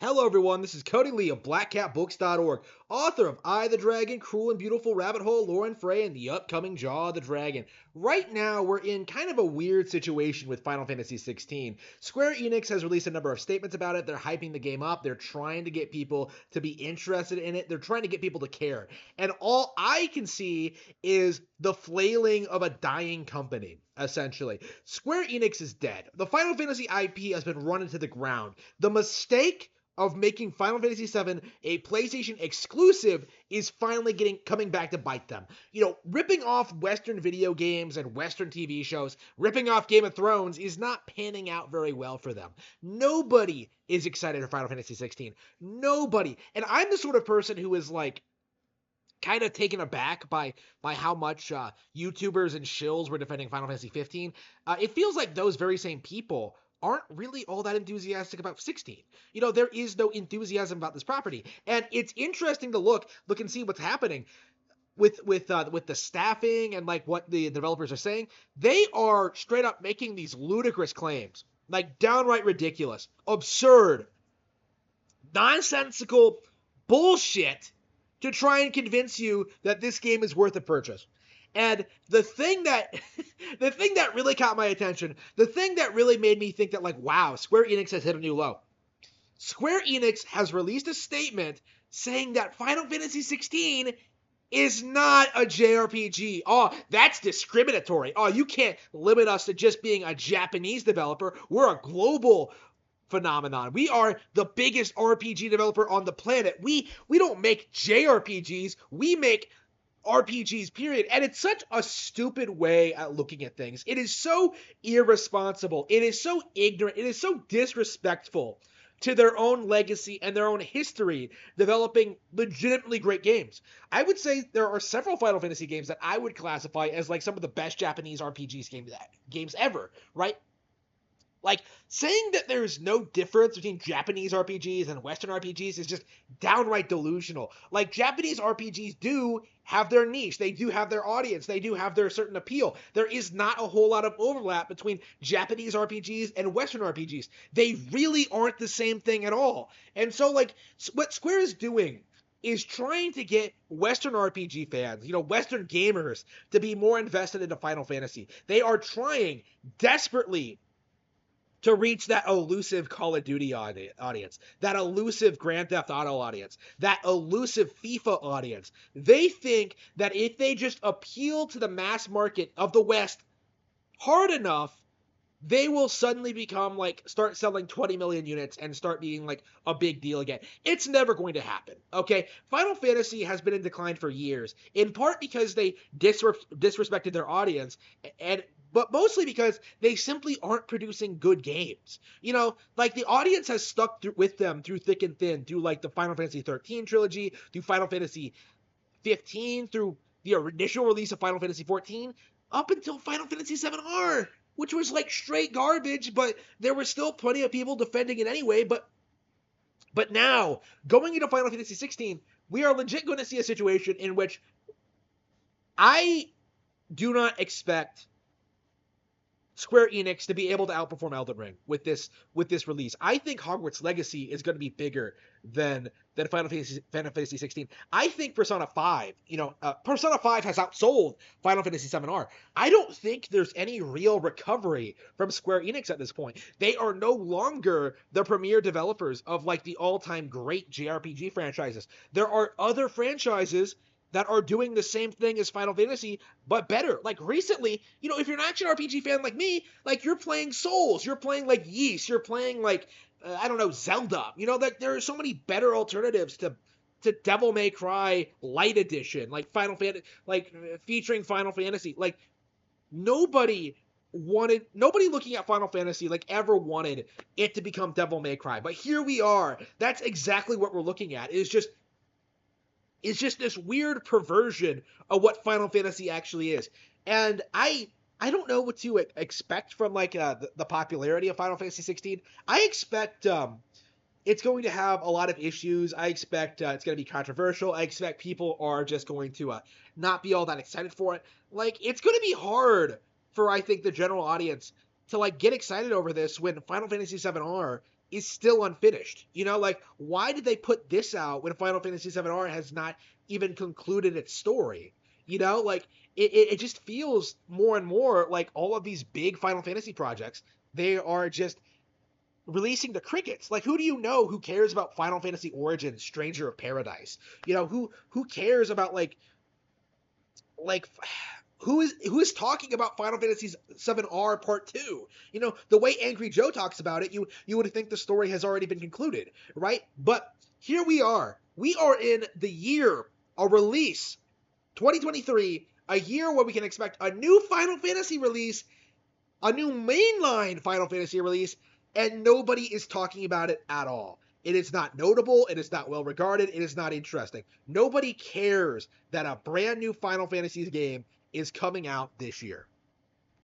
Hello everyone, this is Cody Lee of BlackCatBooks.org, author of I the Dragon, Cruel and Beautiful Rabbit Hole, Lore and Frey, and the upcoming Jaw of the Dragon. Right now, we're in kind of a weird situation with Final Fantasy XVI. Square Enix has released a number of statements about it. They're hyping the game up. They're trying to get people to be interested in it. They're trying to get people to care. And all I can see is the flailing of a dying company, essentially. Square Enix is dead. The Final Fantasy IP has been run into the ground. The mistake of making Final Fantasy VII a PlayStation exclusive is finally coming back to bite them. Ripping off Western video games and Western TV shows, ripping off Game of Thrones is not panning out very well for them. Nobody is excited for Final Fantasy XVI. Nobody. And I'm the sort of person who is kind of taken aback by how much YouTubers and shills were defending Final Fantasy 15. It feels like those very same people aren't really all that enthusiastic about 16. There is no enthusiasm about this property. And it's interesting to look and see what's happening with the staffing and what the developers are saying. They are straight up making these ludicrous claims, downright ridiculous, absurd, nonsensical bullshit to try and convince you that this game is worth a purchase. And the thing that really caught my attention, the thing that really made me think that wow, Square Enix has hit a new low. Square Enix has released a statement saying that Final Fantasy XVI is not a JRPG. Oh, that's discriminatory. Oh, you can't limit us to just being a Japanese developer. We're a global phenomenon. We are the biggest RPG developer on the planet. We don't make JRPGs. We make RPGs, period. And it's such a stupid way at looking at things. It is so irresponsible. It is so ignorant. It is so disrespectful to their own legacy and their own history developing legitimately great games. I would say there are several Final Fantasy games that I would classify as some of the best Japanese RPGs games ever, right? Saying that there's no difference between Japanese RPGs and Western RPGs is just downright delusional. Japanese RPGs do have their niche. They do have their audience. They do have their certain appeal. There is not a whole lot of overlap between Japanese RPGs and Western RPGs. They really aren't the same thing at all. And so, what Square is doing is trying to get Western RPG fans, Western gamers, to be more invested into Final Fantasy. They are trying desperately to reach that elusive Call of Duty audience, that elusive Grand Theft Auto audience, that elusive FIFA audience. They think that if they just appeal to the mass market of the West hard enough, they will suddenly become start selling 20 million units and start being a big deal again. It's never going to happen, okay? Final Fantasy has been in decline for years, in part because they disrespected their audience, but mostly because they simply aren't producing good games. The audience has stuck with them through thick and thin, through the Final Fantasy 13 trilogy, through Final Fantasy 15, through the initial release of Final Fantasy 14, up until Final Fantasy 7R, which was straight garbage, but there were still plenty of people defending it anyway. But now, going into Final Fantasy 16, we are legit going to see a situation in which I do not expect Square Enix to be able to outperform Elden Ring with this release. I think Hogwarts Legacy is going to be bigger than Final Fantasy 16. I think Persona 5, Persona 5 has outsold Final Fantasy 7R. I don't think there's any real recovery from Square Enix at this point. They are no longer the premier developers of the all-time great JRPG franchises. There are other franchises that are doing the same thing as Final Fantasy, but better. Recently, if you're an action RPG fan like me, you're playing Souls, you're playing Ys, you're playing I don't know, Zelda. There are so many better alternatives to Devil May Cry Light Edition, Final Fantasy, featuring Final Fantasy. Nobody looking at Final Fantasy ever wanted it to become Devil May Cry, but here we are. That's exactly what we're looking at. It's just this weird perversion of what Final Fantasy actually is. And I don't know what to expect from the popularity of Final Fantasy 16. I expect it's going to have a lot of issues. I expect it's going to be controversial. I expect people are just going to not be all that excited for it. It's going to be hard for, I think, the general audience to get excited over this when Final Fantasy 7R is still unfinished. You know, like, why did they put this out when Final Fantasy VII-R has not even concluded its story? You know, like, it just feels more and more like all of these big Final Fantasy projects, they are just releasing the crickets. Like, who do you know who cares about Final Fantasy Origins, Stranger of Paradise? You know, who cares about like who is talking about Final Fantasy VII-R Part 2? You know, the way Angry Joe talks about it, you would think the story has already been concluded, right? But here we are. We are in the year of release, 2023, a year where we can expect a new Final Fantasy release, a new mainline Final Fantasy release, and nobody is talking about it at all. It is not notable, it is not well regarded, it is not interesting. Nobody cares that a brand new Final Fantasy game is coming out this year.